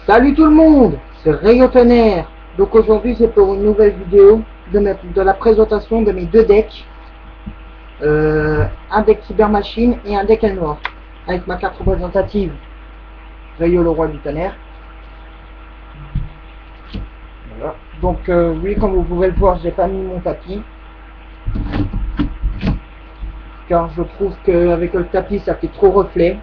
Salut tout le monde, c'est Rayon Tonnerre. Donc aujourd'hui c'est pour une nouvelle vidéo de la présentation de mes deux decks. Un deck Cyber Machine et un deck L Noir. Avec ma carte représentative, Rayon le roi du tonnerre. Voilà. Donc oui, comme vous pouvez le voir, j'ai pas mis mon tapis. Car je trouve qu'avec le tapis ça fait trop reflet.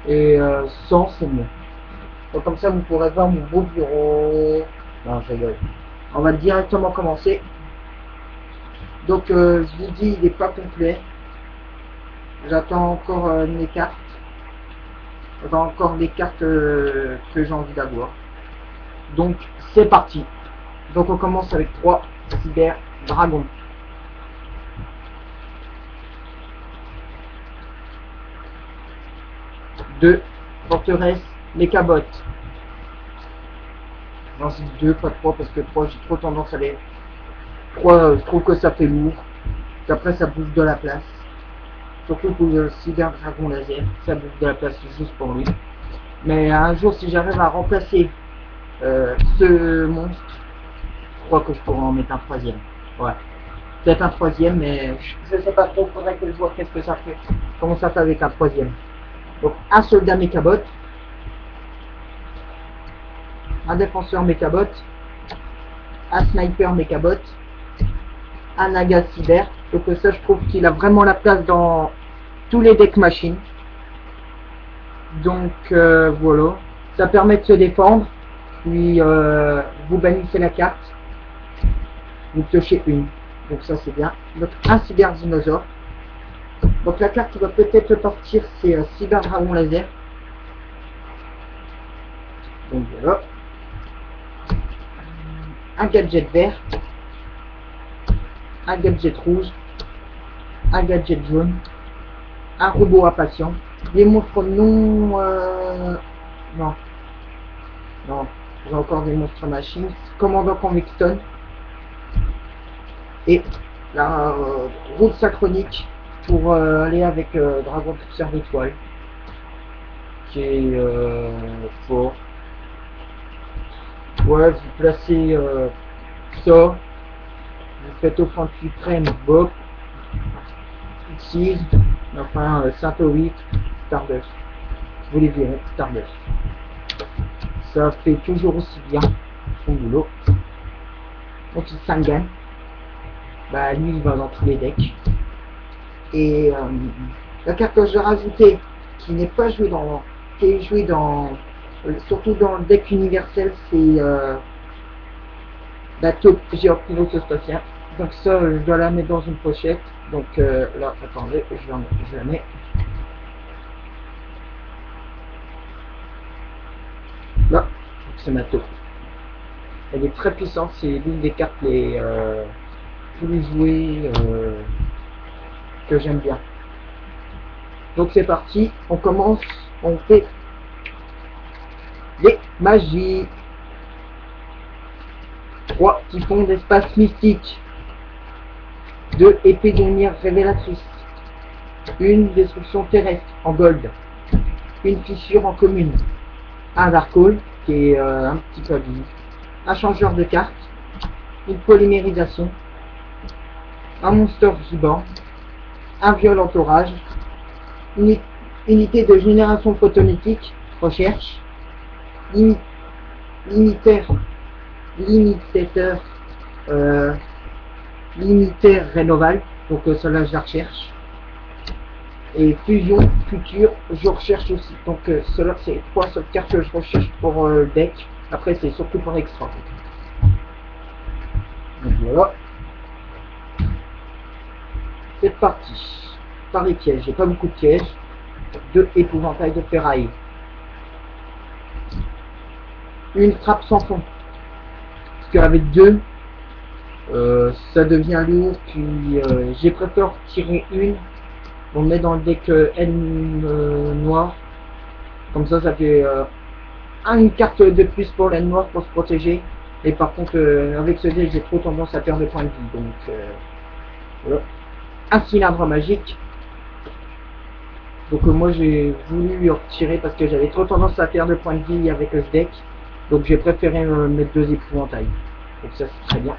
Et sans c'est mieux. Donc comme ça vous pourrez voir mon beau bureau. Non, je rigole. On va directement commencer. Donc je vous dis, il n'est pas complet. J'attends encore mes cartes. J'attends encore des cartes que j'ai envie d'avoir. Donc c'est parti. Donc on commence avec 3 cyber dragons. Deux forteresses mécabots. J'en dis 2, pas 3 parce que 3 j'ai trop tendance à les. 3 je trouve que ça fait lourd. Qu'après ça bouffe de la place. Surtout pour le cyber dragon laser, ça bouffe de la place juste pour lui. Mais un jour si j'arrive à remplacer ce monstre, je crois que je pourrais en mettre un troisième. Ouais. Peut-être un troisième, mais je sais pas trop, faudrait que je vois qu'est-ce que ça fait. Comment ça fait avec un troisième. Donc un soldat mécabot, un défenseur mécabot, un sniper mécabot, un naga cyber. Donc ça je trouve qu'il a vraiment la place dans tous les decks machines. Donc voilà, ça permet de se défendre. Puis vous bannissez la carte, vous piochez une. Donc ça c'est bien. Donc un cyber dinosaure. Donc la carte qui va peut-être partir c'est cyber dragon laser. Donc voilà. Un gadget vert, un gadget rouge, un gadget jaune, un robot impatient, des monstres non j'ai encore des monstres machines, commandant Convicton et la route synchronique pour aller avec Dragon Pousseur d'étoiles qui est fort. Ouais, vous placez ça, vous faites offense suprême, Bob, Xyz, enfin Saint-Owic, Stardust. Vous les verrez, Stardust. Ça fait toujours aussi bien son boulot. Donc il Sangan, bah lui il va dans tous les decks. Et la carte que j'ai rajoutée, qui n'est pas jouée dans, qui est jouée dans, surtout dans le deck universel, c'est la taupe géopilote spatiale. Donc ça, je dois la mettre dans une pochette. Donc là, attendez, je la mets. Là, c'est ma taupe. Elle est très puissante, c'est l'une des cartes les plus jouées que j'aime bien. Donc c'est parti, on commence, on fait les magies. 3 typhons d'espace mystique, 2 épées de lumière révélatrice, une destruction terrestre en gold, une fissure en commune, un darkhold qui est un petit peu abusif, un changeur de cartes, une polymérisation, un monster gibant, un violent orage, une unité de génération photonétique, recherche, limitateur rénoval, donc cela je la recherche, et fusion future je recherche aussi, donc cela c'est 3 sauvegardes que je recherche pour le deck. Après c'est surtout pour extra. Donc voilà, c'est parti. Par les pièges, j'ai pas beaucoup de pièges. 2 épouvantails de ferraille, une trappe sans fond, parce qu'avec 2 ça devient lourd. Puis j'ai préféré tirer une, on le met dans le deck L noir, comme ça ça fait une carte de plus pour l'aile noire pour se protéger. Et par contre avec ce deck j'ai trop tendance à perdre des points de vie. Donc voilà. Un cylindre magique, Donc moi j'ai voulu retirer parce que j'avais trop tendance à faire de points de vie avec ce deck. Donc j'ai préféré mettre 2 épouvantails. Donc ça c'est très bien.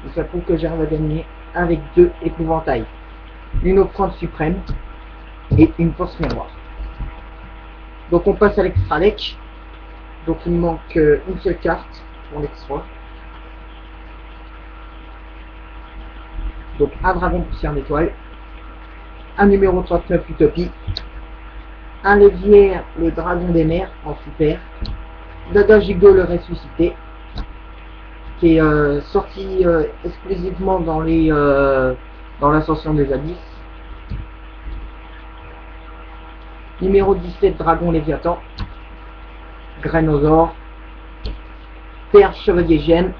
Et ça prouve que j'arrive à gagner avec 2 épouvantails. Une offrande suprême et une force miroir. Donc on passe à l'extra deck. Donc il me manque une seule carte pour l'extra. Donc un dragon poussière d'étoile, un numéro 39 Utopie, un Léviaire le dragon des mers en super, Dada Gigot le ressuscité, qui est sorti exclusivement dans l'ascension des abysses, numéro 17 Dragon Léviathan, Grainosaure, Père Chevalier Gemme,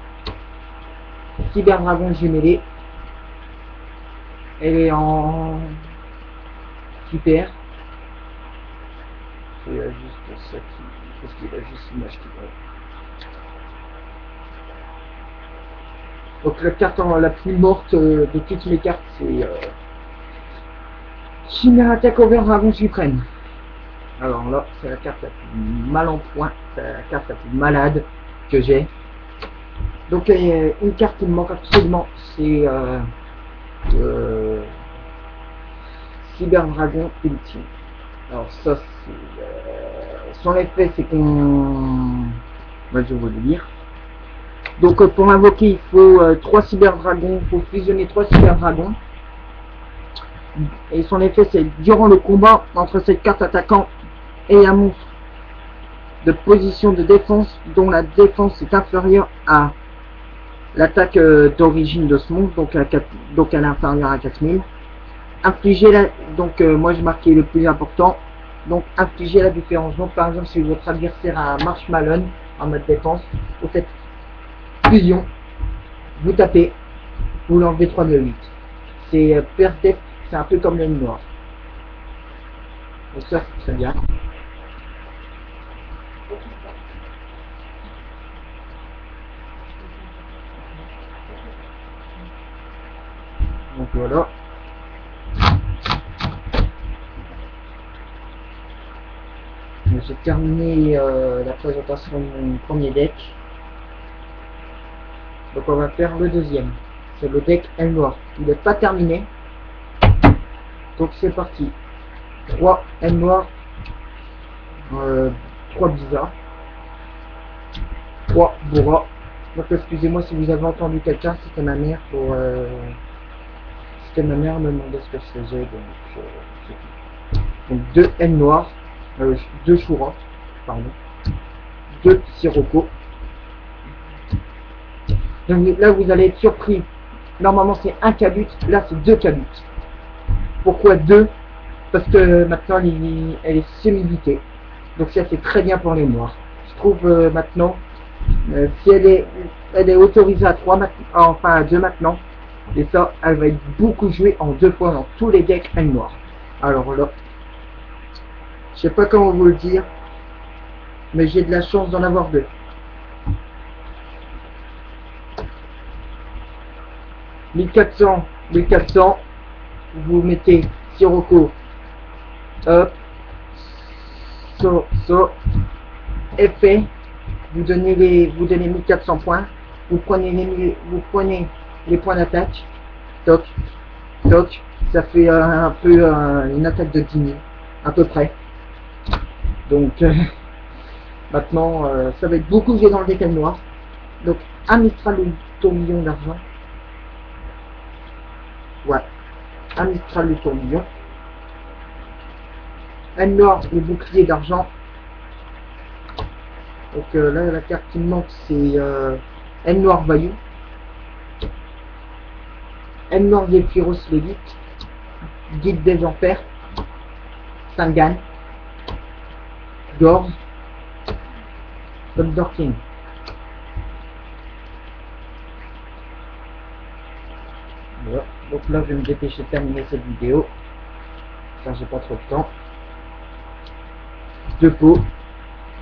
Cyber Dragon Jumelé. Elle est en super. Il y a juste ça qui. Parce qu'il a juste l'image qui va. Donc la carte la plus morte de toutes mes cartes, c'est Chimère Attaque Over Dragon Suprême. Alors là, c'est la carte la plus mal en point, c'est la carte la plus malade que j'ai. Donc une carte qui me manque absolument, c'est Cyber Dragon Ultime. Alors ça, c'est son effet, c'est qu'on... Moi, je vais vous le dire. Donc pour invoquer, il faut 3 Cyber Dragons, il faut fusionner 3 Cyber Dragons. Et son effet, c'est durant le combat entre cette carte attaquant et un monstre de position de défense dont la défense est inférieure à l'attaque d'origine de ce monstre, donc elle est inférieure à 4000. Infliger la... Donc moi j'ai marqué le plus important, donc infliger la différence. Donc par exemple si votre adversaire a un marshmallow en mode défense, vous faites fusion, vous tapez, vous l'enlevez 3 de 8. C'est perdef, c'est un peu comme le noir. Donc ça c'est très bien. Donc voilà. J'ai terminé la présentation de mon premier deck. Donc on va faire le deuxième. C'est le deck L noir. Il n'est pas terminé. Donc c'est parti. 3 L noir. 3 bizarres. 3 bourras. Donc excusez-moi si vous avez entendu quelqu'un, c'était ma mère pour... C'était ma mère me demandait ce que je faisais. Donc 2 L noirs. 2 Shura, pardon, 2 Sirocco. Donc là vous allez être surpris. Normalement c'est un cabut, là c'est 2 cabuts. Pourquoi 2? Parce que maintenant elle est semi-vitée. Donc ça c'est très bien pour les noirs. Je trouve maintenant, si elle est autorisée à 3 enfin à 2 maintenant. Et ça, elle va être beaucoup jouée en 2 fois dans tous les decks L noirs. Alors là, je sais pas comment vous le dire, mais j'ai de la chance d'en avoir 2. « 1400, vous mettez Sirocco, hop, effet, vous donnez 1400 points, vous prenez les points d'attaque, toc, toc, ça fait un peu une attaque de 10 000, à peu près. Donc maintenant ça va être beaucoup joué dans le décal noir. Donc un Mistral de tourbillon d'argent. Ouais, un Mistral de tourbillon. Un noir, le bouclier d'argent. Donc là la carte qui me manque c'est N noir Bayou. N noir Zephyros Levite. Guide des enfers. Sangan. Gorz. Thunder King. Voilà. Donc là je vais me dépêcher de terminer cette vidéo car j'ai pas trop de temps. 2 pots,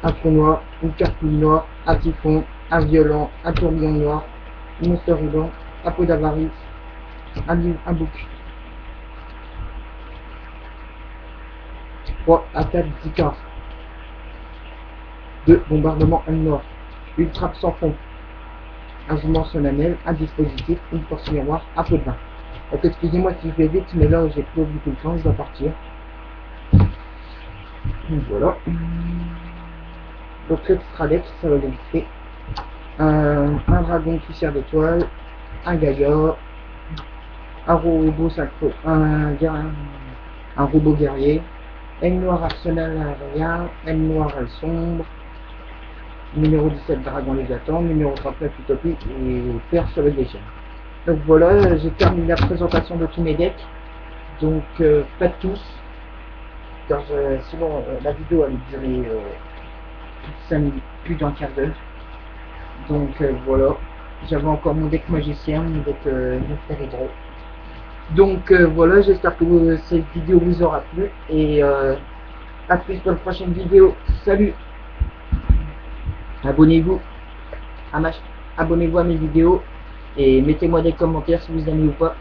un trou noir, une carte noire, un typhon, un violent, un tourbillon noir, une monster ruban, un pot d'avarice, un bouc. 3 attaques d'Icar. 2 bombardements M-Noir. Une trappe sans fond. Un zoomant solennel, un dispositif, une force miroir, un pot de vin. Donc excusez-moi si je vais vite, mais là j'ai plus beaucoup de temps, je dois partir. Donc voilà. Donc l'extra deck, ça va exister. Un dragon qui sert d'étoile, un gaga, un robot synchro, un robot guerrier, M noir arsenal aérien, M noir aile sombre, numéro 17 dragon léviathan, numéro 39 utopie et père sur le déchet. Donc voilà, j'ai terminé la présentation de tous mes decks. Donc pas tous, car sinon la vidéo allait durer plus de 5 minutes, plus d'un quart d'heure. Donc voilà, j'avais encore mon deck magicien, mon deck Hydro. Donc voilà, j'espère que cette vidéo vous aura plu et à plus pour la prochaine vidéo. Salut. Abonnez-vous à mes vidéos et mettez-moi des commentaires si vous aimez ou pas.